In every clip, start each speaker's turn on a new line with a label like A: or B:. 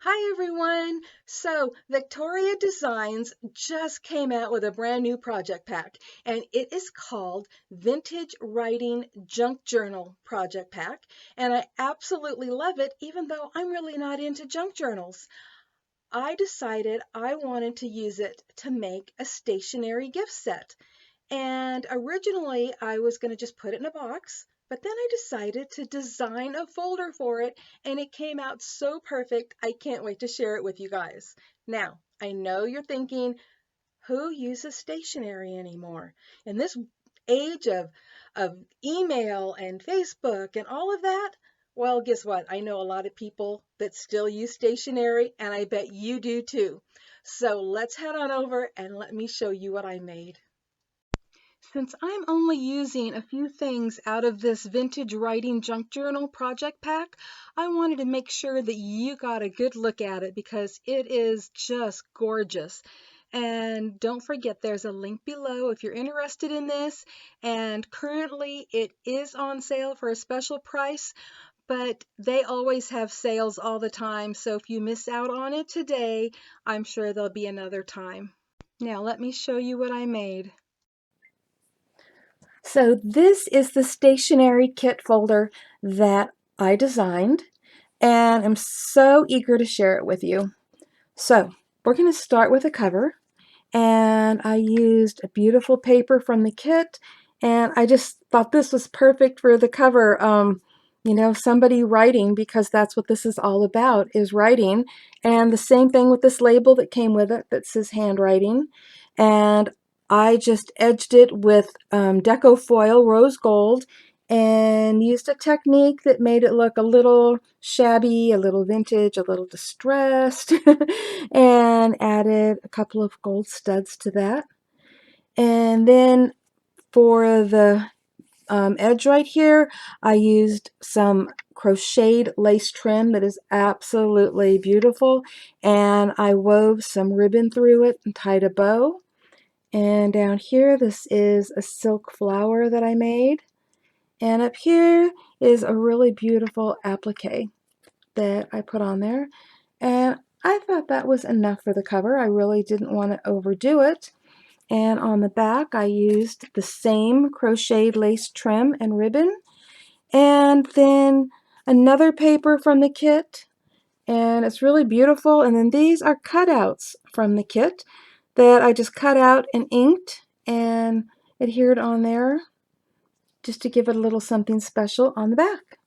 A: Hi everyone! So Victoria Designs just came out with a brand new project pack and it is called Vintage Writing Junk Journal Project Pack, and I absolutely love it even though I'm really not into junk journals. I decided I wanted to use it to make a stationery gift set. And originally I was going to just put it in a box, but then I decided to design a folder for it and it came out so perfect. I can't wait to share it with you guys. Now, I know you're thinking, who uses stationery anymore? In this age of email and Facebook and all of that, well, guess what? I know a lot of people that still use stationery, and I bet you do too. So let's head on over and let me show you what I made. Since I'm only using a few things out of this Vintage Writing Junk Journal project pack, I wanted to make sure that you got a good look at it because it is just gorgeous. And don't forget, there's a link below if you're interested in this. And currently it is on sale for a special price, but they always have sales all the time. So if you miss out on it today, I'm sure there'll be another time. Now let me show you what I made. So this is the stationery kit folder that I designed, and I'm so eager to share it with you. So we're going to start with a cover, and I used a beautiful paper from the kit, and I just thought this was perfect for the cover. Somebody writing, because that's what this is all about, is writing. And the same thing with this label that came with it that says handwriting. And I just edged it with deco foil, rose gold, and used a technique that made it look a little shabby, a little vintage, a little distressed, and added a couple of gold studs to that. And then for the edge right here, I used some crocheted lace trim that is absolutely beautiful, and I wove some ribbon through it and tied a bow. And down here, this is a silk flower that I made. And up here is a really beautiful applique that I put on there. And I thought that was enough for the cover. I really didn't want to overdo it. And on the back, I used the same crocheted lace trim and ribbon. And then another paper from the kit. And it's really beautiful. And then these are cutouts from the kit that I just cut out and inked and adhered on there just to give it a little something special on the back.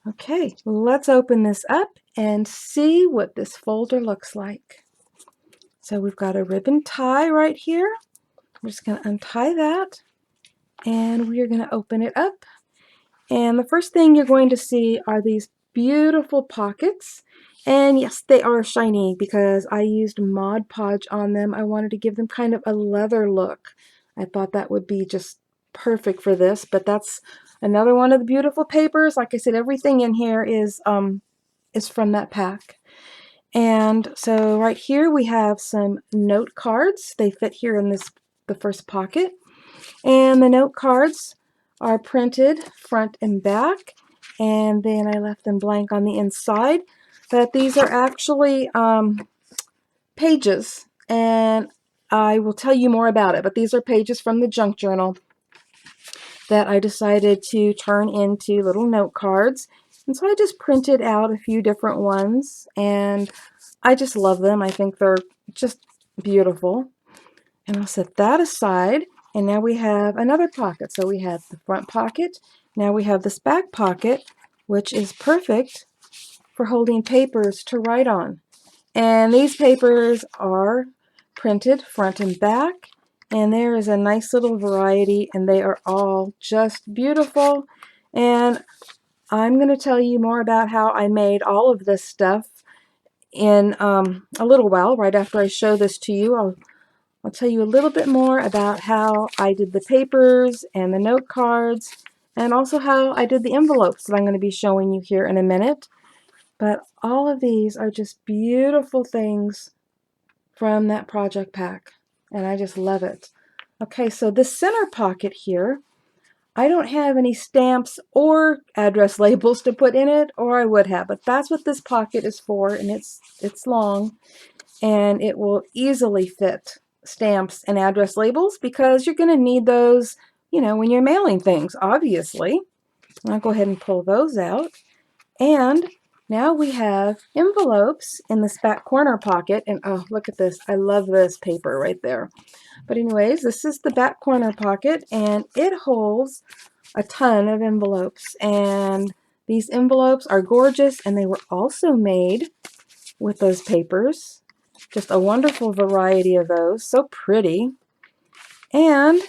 A: Okay, let's open this up and see what this folder looks like. So we've got a ribbon tie right here. We're just going to untie that and we are going to open it up. And the first thing you're going to see are these beautiful pockets. And yes, they are shiny because I used Mod Podge on them. I wanted to give them kind of a leather look. I thought that would be just perfect for this, but that's another one of the beautiful papers. Like I said, everything in here is from that pack. And so right here we have some note cards. They fit here in the first pocket. And the note cards are printed front and back. And then I left them blank on the inside. But these are actually pages. And I will tell you more about it. But these are pages from the junk journal that I decided to turn into little note cards. And so I just printed out a few different ones, and I just love them. I think they're just beautiful. And I'll set that aside, and now we have another pocket. So we have the front pocket, now we have this back pocket, which is perfect for holding papers to write on. And these papers are printed front and back, and there is a nice little variety, and they are all just beautiful. And I'm going to tell you more about how I made all of this stuff in a little while. Right after I show this to you, I'll tell you a little bit more about how I did the papers and the note cards, and also how I did the envelopes that I'm going to be showing you here in a minute. But all of these are just beautiful things from that project pack, and I just love it. Okay, so the center pocket here, I don't have any stamps or address labels to put in it, or I would have, but that's what this pocket is for, and it's long, and it will easily fit stamps and address labels because you're going to need those, you know, when you're mailing things, obviously. I'll go ahead and pull those out. And now we have envelopes in this back corner pocket, and oh, look at this. I love this paper right there. But anyways, this is the back corner pocket, and it holds a ton of envelopes, and these envelopes are gorgeous, and they were also made with those papers. Just a wonderful variety of those, so pretty. And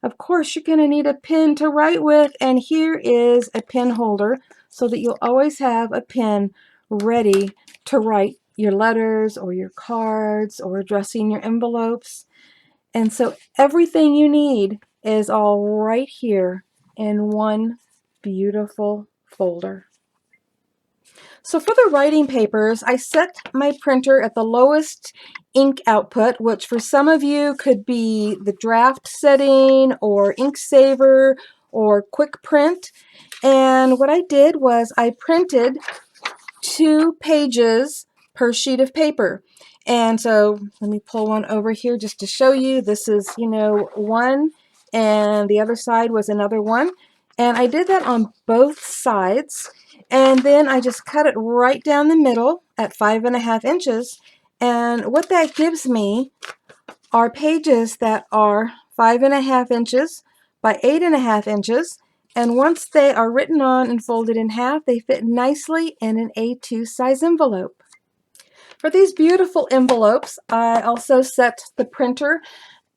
A: of course you're going to need a pen to write with, and here is a pen holder so that you'll always have a pen ready to write your letters or your cards or addressing your envelopes. And so everything you need is all right here in one beautiful folder. So for the writing papers, I set my printer at the lowest ink output, which for some of you could be the draft setting or ink saver or quick print. And what I did was I printed 2 pages per sheet of paper. And so let me pull one over here just to show you. This is, you know, one, and the other side was another one. And I did that on both sides. And then I just cut it right down the middle at 5.5 inches. And what that gives me are pages that are 5.5 inches by 8.5 inches. And once they are written on and folded in half, they fit nicely in an A2 size envelope. For these beautiful envelopes, I also set the printer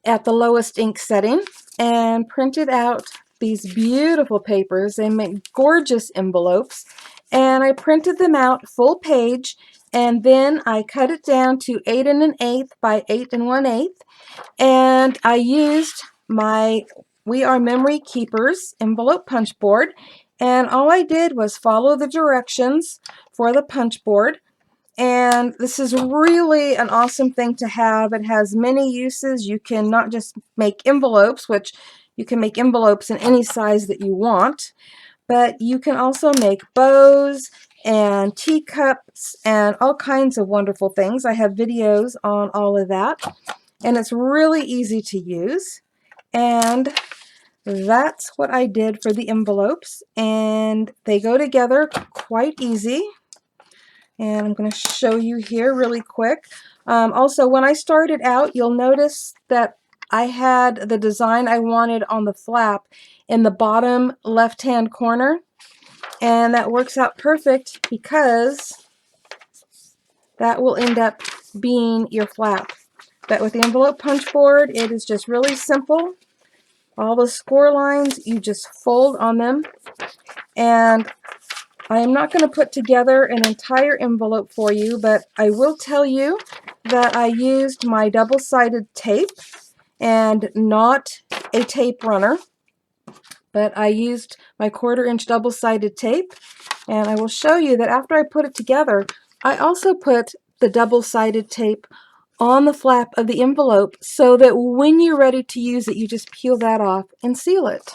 A: at the lowest ink setting and printed out these beautiful papers. They make gorgeous envelopes, and I printed them out full page, and then I cut it down to 8 1/8 by 8 1/8, and I used my We Are Memory Keepers envelope punch board, and all I did was follow the directions for the punch board. And this is really an awesome thing to have. It has many uses. You can not just make envelopes, which you can make envelopes in any size that you want, but you can also make bows and teacups and all kinds of wonderful things. I have videos on all of that, and it's really easy to use. And that's what I did for the envelopes, and they go together quite easy. And I'm going to show you here really quick. Also, when I started out, you'll notice that I had the design I wanted on the flap in the bottom left-hand corner. And that works out perfect because that will end up being your flap. But with the envelope punch board, it is just really simple. All the score lines, you just fold on them. And I am not going to put together an entire envelope for you, but I will tell you that I used my double-sided tape and not a tape runner, but I used my 1/4-inch double-sided tape, and I will show you that after I put it together, I also put the double-sided tape on the flap of the envelope so that when you're ready to use it, you just peel that off and seal it.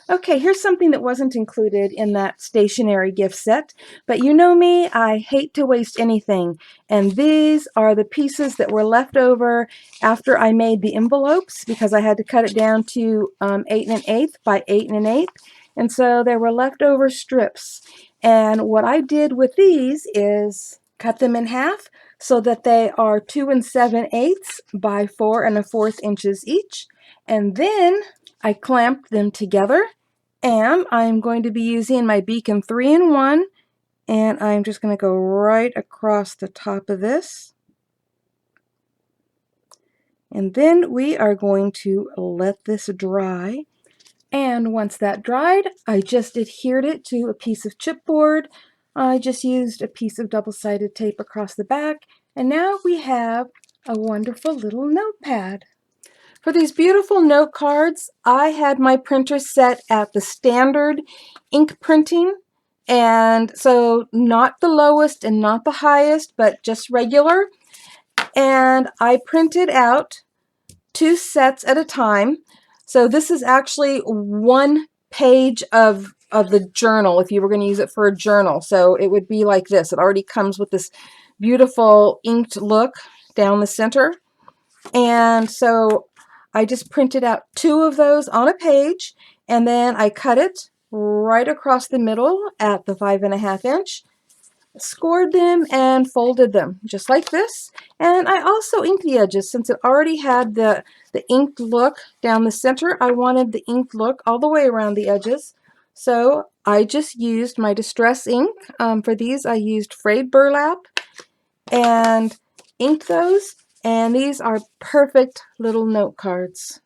A: Okay, here's something that wasn't included in that stationery gift set, but you know me, I hate to waste anything, and these are the pieces that were left over after I made the envelopes because I had to cut it down to 8 1/8 by 8 1/8, and so there were leftover strips. And what I did with these is cut them in half so that they are 2 7/8 by 4 1/4 inches each, and then I clamped them together, and I'm going to be using my Beacon 3-in-1, and I'm just going to go right across the top of this. And then we are going to let this dry. And once that dried, I just adhered it to a piece of chipboard. I just used a piece of double-sided tape across the back, and now we have a wonderful little notepad. For these beautiful note cards, I had my printer set at the standard ink printing, and so not the lowest and not the highest, but just regular. And I printed out 2 sets at a time. So this is actually one page of the journal if you were going to use it for a journal. So it would be like this. It already comes with this beautiful inked look down the center. And so I just printed out 2 of those on a page, and then I cut it right across the middle at the 5.5 inch, scored them and folded them just like this. And I also inked the edges since it already had the inked look down the center. I wanted the inked look all the way around the edges. So I just used my distress ink. For these I used frayed burlap and inked those, and these are perfect little note cards.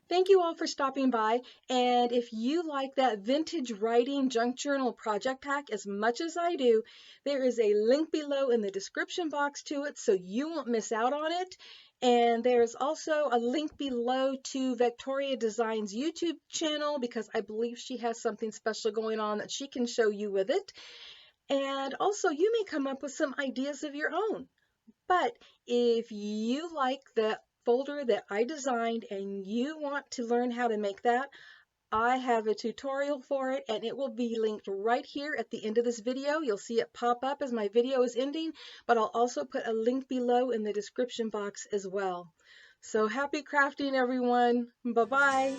B: Thank you all for stopping by. And if you like that vintage writing junk journal project pack as much as I do, there is a link below in the description box to it so you won't miss out on it. And there's also a link below to Victoria Design's YouTube channel because I believe she has something special going on that she can show you with it. And also, you may come up with some ideas of your own. But if you like the folder that I designed and you want to learn how to make that, I have a tutorial for it and it will be linked right here at the end of this video. You'll see it pop up as my video is ending, but I'll also put a link below in the description box as well. So happy crafting, everyone. Bye-bye.